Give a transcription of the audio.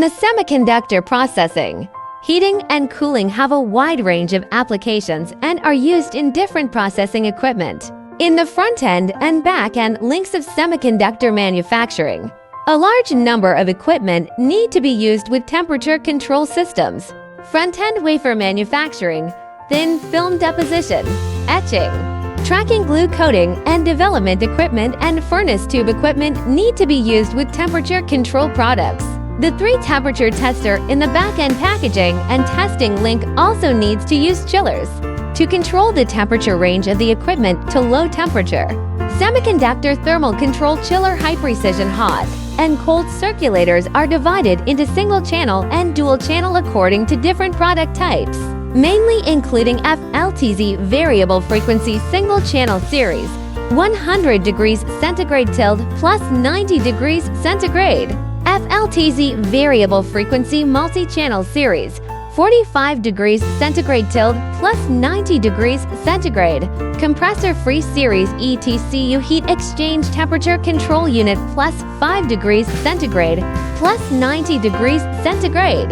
the semiconductor processing. Heating and cooling have a wide range of applications and are used in different processing equipment. In the front end and back end links of semiconductor manufacturing, a large number of equipment need to be used with temperature control systems. Front-end wafer manufacturing, thin film deposition, etching, tracking glue coating, and development equipment and furnace tube equipment need to be used with temperature control products. The 3-temperature tester in the back-end packaging and testing link also needs to use chillers to control the temperature range of the equipment to low temperature. Semiconductor thermal control chiller high-precision hot and cold circulators are divided into single-channel and dual-channel according to different product types, mainly including FLTZ variable frequency single-channel series, 100 degrees centigrade tilt plus 90 degrees centigrade, FLTZ variable frequency multi-channel series, 45 degrees centigrade tilt plus 90 degrees centigrade, compressor-free series ETCU heat exchange temperature control unit plus 5 degrees centigrade plus 90 degrees centigrade.